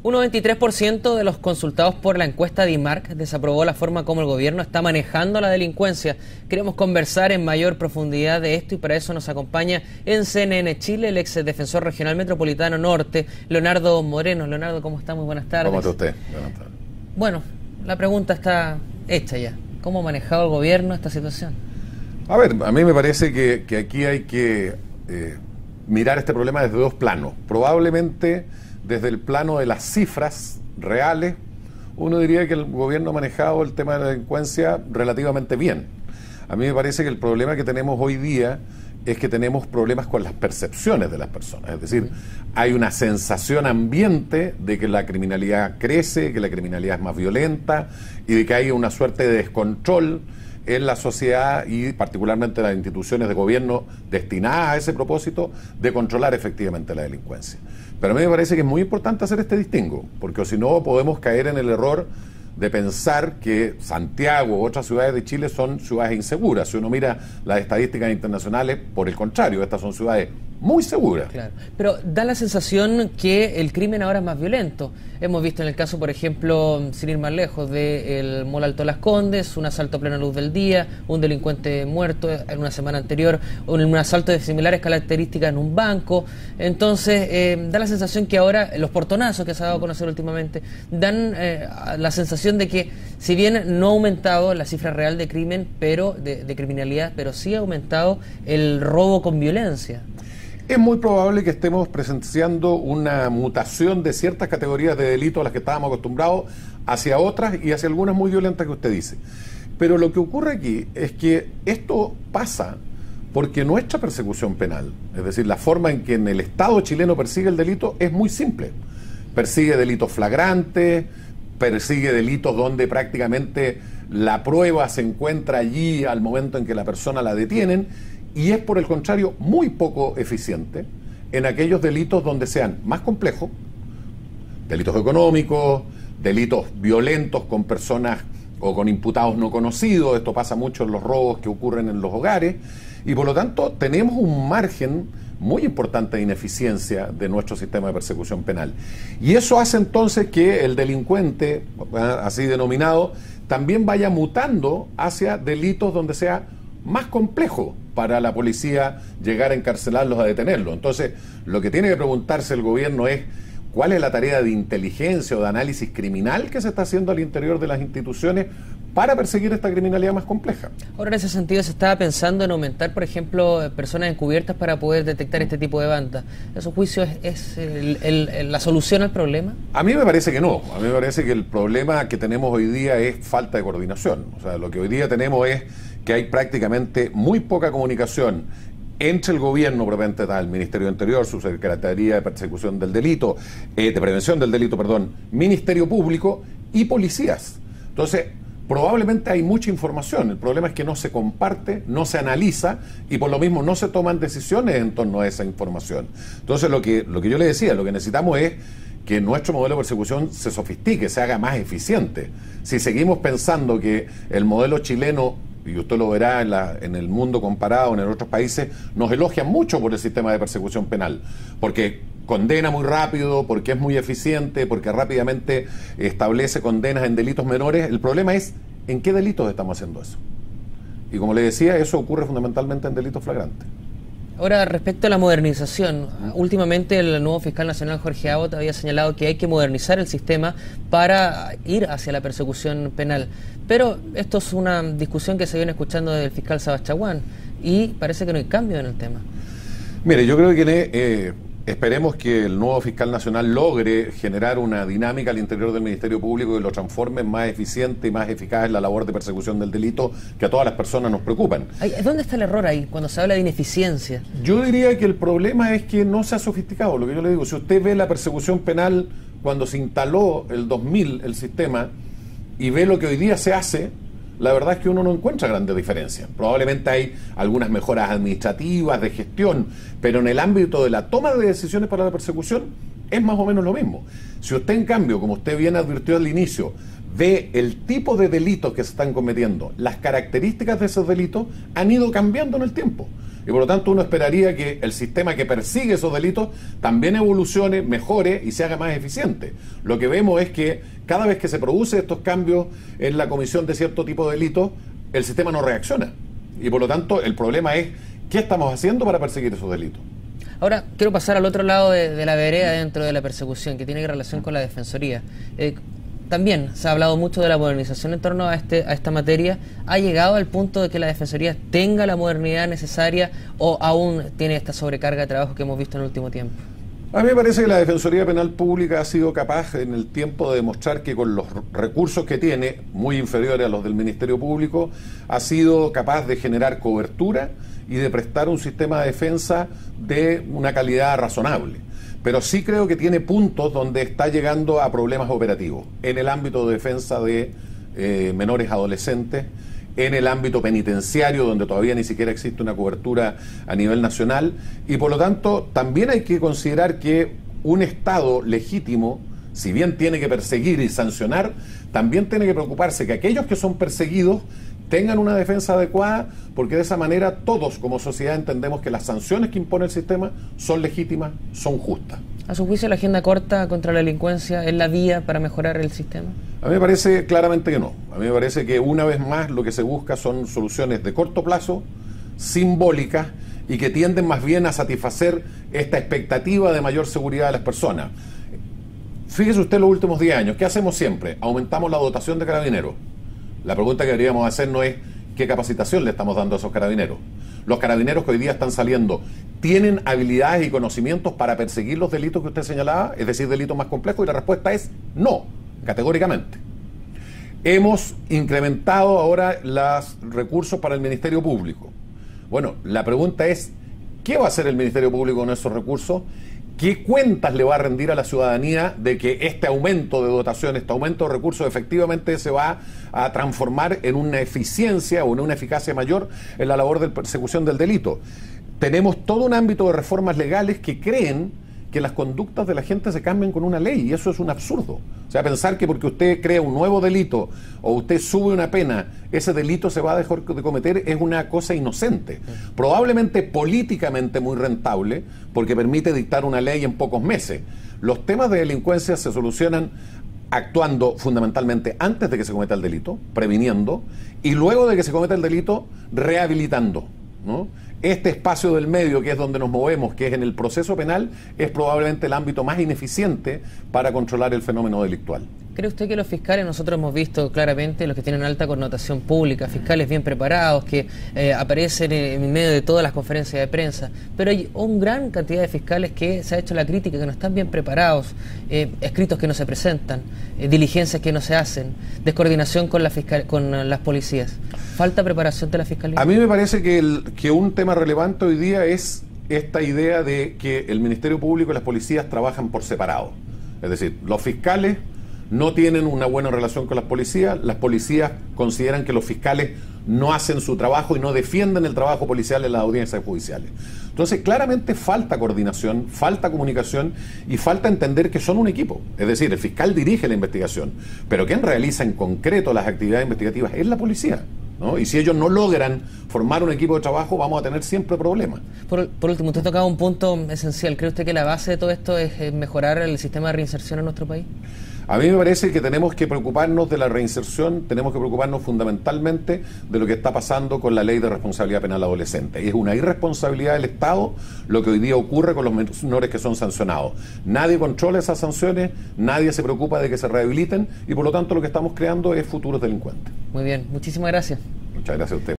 Un 93% de los consultados por la encuesta DIMARC desaprobó la forma como el gobierno está manejando la delincuencia. Queremos conversar en mayor profundidad de esto y para eso nos acompaña en CNN Chile el ex defensor regional metropolitano norte, Leonardo Moreno. Leonardo, ¿cómo está? Muy buenas tardes. ¿Cómo está usted? Buenas tardes. Bueno, la pregunta está hecha ya. ¿Cómo ha manejado el gobierno esta situación? A ver, a mí me parece que aquí hay que mirar este problema desde dos planos. Probablemente desde el plano de las cifras reales, uno diría que el gobierno ha manejado el tema de la delincuencia relativamente bien. A mí me parece que el problema que tenemos hoy día es que tenemos problemas con las percepciones de las personas. Es decir, hay una sensación ambiente de que la criminalidad crece, que la criminalidad es más violenta y de que hay una suerte de descontrol en la sociedad y particularmente las instituciones de gobierno destinadas a ese propósito de controlar efectivamente la delincuencia. Pero a mí me parece que es muy importante hacer este distingo, porque si no podemos caer en el error de pensar que Santiago u otras ciudades de Chile son ciudades inseguras. Si uno mira las estadísticas internacionales, por el contrario, estas son ciudades muy seguras. Claro, pero da la sensación que el crimen ahora es más violento. Hemos visto en el caso, por ejemplo, sin ir más lejos, del Mall Alto Las Condes, un asalto a plena luz del día, un delincuente muerto en una semana anterior, un asalto de similares características en un banco. Entonces, da la sensación que ahora los portonazos que se ha dado a conocer últimamente dan la sensación de que, si bien no ha aumentado la cifra real de crimen, pero de criminalidad, pero sí ha aumentado el robo con violencia. Es muy probable que estemos presenciando una mutación de ciertas categorías de delitos a las que estábamos acostumbrados hacia otras y hacia algunas muy violentas que usted dice. Pero lo que ocurre aquí es que esto pasa porque nuestra persecución penal, es decir, la forma en que en el Estado chileno persigue el delito es muy simple. Persigue delitos flagrantes, persigue delitos donde prácticamente la prueba se encuentra allí al momento en que la persona la detienen, y es por el contrario muy poco eficiente en aquellos delitos donde sean más complejos, delitos económicos, delitos violentos con personas o con imputados no conocidos. Esto pasa mucho en los robos que ocurren en los hogares y por lo tanto tenemos un margen muy importante de ineficiencia de nuestro sistema de persecución penal. Y eso hace entonces que el delincuente, así denominado, también vaya mutando hacia delitos donde sea más complejo para la policía llegar a encarcelarlos, a detenerlos. Entonces, lo que tiene que preguntarse el gobierno es cuál es la tarea de inteligencia o de análisis criminal que se está haciendo al interior de las instituciones para perseguir esta criminalidad más compleja. Ahora, en ese sentido, se estaba pensando en aumentar, por ejemplo, personas encubiertas para poder detectar este tipo de bandas. ¿A su juicio es la solución al problema? A mí me parece que no. A mí me parece que el problema que tenemos hoy día es falta de coordinación. O sea, lo que hoy día tenemos es que hay prácticamente muy poca comunicación entre el gobierno propiamente tal, el Ministerio de Interior, su Secretaría de Persecución del Delito, de Prevención del Delito, Ministerio Público y policías. Entonces, probablemente hay mucha información. El problema es que no se comparte, no se analiza y por lo mismo no se toman decisiones en torno a esa información. Entonces, lo que yo le decía, lo que necesitamos es que nuestro modelo de persecución se sofistique, se haga más eficiente. Si seguimos pensando que el modelo chileno, y usted lo verá en el mundo comparado, en otros países, nos elogian mucho por el sistema de persecución penal, porque condena muy rápido, porque es muy eficiente, porque rápidamente establece condenas en delitos menores. El problema es en qué delitos estamos haciendo eso. Y como le decía, eso ocurre fundamentalmente en delitos flagrantes. Ahora, respecto a la modernización, últimamente el nuevo fiscal nacional Jorge Abbott había señalado que hay que modernizar el sistema para ir hacia la persecución penal. Pero esto es una discusión que se viene escuchando del fiscal Sabas Chaguán y parece que no hay cambio en el tema. Mire, yo creo que esperemos que el nuevo fiscal nacional logre generar una dinámica al interior del Ministerio Público que lo transforme en más eficiente y más eficaz en la labor de persecución del delito que a todas las personas nos preocupan. ¿Dónde está el error ahí cuando se habla de ineficiencia? Yo diría que el problema es que no se ha sofisticado. Lo que yo le digo, si usted ve la persecución penal cuando se instaló el 2000 el sistema y ve lo que hoy día se hace, la verdad es que uno no encuentra grandes diferencias. Probablemente hay algunas mejoras administrativas, de gestión, pero en el ámbito de la toma de decisiones para la persecución es más o menos lo mismo. Si usted, en cambio, como usted bien advirtió al inicio, ve el tipo de delitos que se están cometiendo, las características de esos delitos han ido cambiando en el tiempo. Y por lo tanto uno esperaría que el sistema que persigue esos delitos también evolucione, mejore y se haga más eficiente. Lo que vemos es que cada vez que se producen estos cambios en la comisión de cierto tipo de delitos, el sistema no reacciona. Y por lo tanto el problema es ¿qué estamos haciendo para perseguir esos delitos? Ahora quiero pasar al otro lado de la vereda dentro de la persecución, que tiene relación con la Defensoría. También se ha hablado mucho de la modernización en torno a esta materia. ¿Ha llegado al punto de que la Defensoría tenga la modernidad necesaria o aún tiene esta sobrecarga de trabajo que hemos visto en el último tiempo? A mí me parece que la Defensoría Penal Pública ha sido capaz en el tiempo de demostrar que con los recursos que tiene, muy inferiores a los del Ministerio Público, ha sido capaz de generar cobertura y de prestar un sistema de defensa de una calidad razonable. Pero sí creo que tiene puntos donde está llegando a problemas operativos, en el ámbito de defensa de menores adolescentes, en el ámbito penitenciario, donde todavía ni siquiera existe una cobertura a nivel nacional, y por lo tanto también hay que considerar que un Estado legítimo, si bien tiene que perseguir y sancionar, también tiene que preocuparse que aquellos que son perseguidos tengan una defensa adecuada, porque de esa manera todos como sociedad entendemos que las sanciones que impone el sistema son legítimas, son justas. ¿A su juicio la agenda corta contra la delincuencia es la vía para mejorar el sistema? A mí me parece claramente que no. A mí me parece que una vez más lo que se busca son soluciones de corto plazo, simbólicas, y que tienden más bien a satisfacer esta expectativa de mayor seguridad de las personas. Fíjese usted los últimos 10 años, ¿qué hacemos siempre? Aumentamos la dotación de carabineros. La pregunta que deberíamos hacernos es ¿qué capacitación le estamos dando a esos carabineros? Los carabineros que hoy día están saliendo, ¿tienen habilidades y conocimientos para perseguir los delitos que usted señalaba? Es decir, delitos más complejos, y la respuesta es no, categóricamente. Hemos incrementado ahora los recursos para el Ministerio Público. Bueno, la pregunta es ¿qué va a hacer el Ministerio Público con esos recursos? ¿Qué cuentas le va a rendir a la ciudadanía de que este aumento de dotación, este aumento de recursos efectivamente se va a transformar en una eficiencia o en una eficacia mayor en la labor de persecución del delito? Tenemos todo un ámbito de reformas legales que creen que las conductas de la gente se cambian con una ley, y eso es un absurdo. O sea, pensar que porque usted crea un nuevo delito o usted sube una pena, ese delito se va a dejar de cometer, es una cosa inocente. Probablemente políticamente muy rentable, porque permite dictar una ley en pocos meses. Los temas de delincuencia se solucionan actuando fundamentalmente antes de que se cometa el delito, previniendo, y luego de que se cometa el delito, rehabilitando, ¿no? Este espacio del medio, que es donde nos movemos, que es en el proceso penal, es probablemente el ámbito más ineficiente para controlar el fenómeno delictual. ¿Cree usted que los fiscales, nosotros hemos visto claramente los que tienen alta connotación pública, fiscales bien preparados, que aparecen en medio de todas las conferencias de prensa, pero hay una gran cantidad de fiscales que se ha hecho la crítica, que no están bien preparados, escritos que no se presentan, diligencias que no se hacen, descoordinación con las policías? ¿Falta preparación de la fiscalía? A mí me parece que un tema relevante hoy día es esta idea de que el Ministerio Público y las policías trabajan por separado. Es decir, los fiscales no tienen una buena relación con las policías consideran que los fiscales no hacen su trabajo y no defienden el trabajo policial en las audiencias judiciales. Entonces, claramente falta coordinación, falta comunicación y falta entender que son un equipo. Es decir, el fiscal dirige la investigación, pero quien realiza en concreto las actividades investigativas es la policía, ¿no? Y si ellos no logran formar un equipo de trabajo, vamos a tener siempre problemas. Por último, usted tocaba un punto esencial. ¿Cree usted que la base de todo esto es mejorar el sistema de reinserción en nuestro país? A mí me parece que tenemos que preocuparnos de la reinserción, tenemos que preocuparnos fundamentalmente de lo que está pasando con la ley de responsabilidad penal adolescente. Es una irresponsabilidad del Estado lo que hoy día ocurre con los menores que son sancionados. Nadie controla esas sanciones, nadie se preocupa de que se rehabiliten y por lo tanto lo que estamos creando es futuros delincuentes. Muy bien, muchísimas gracias. Muchas gracias a usted.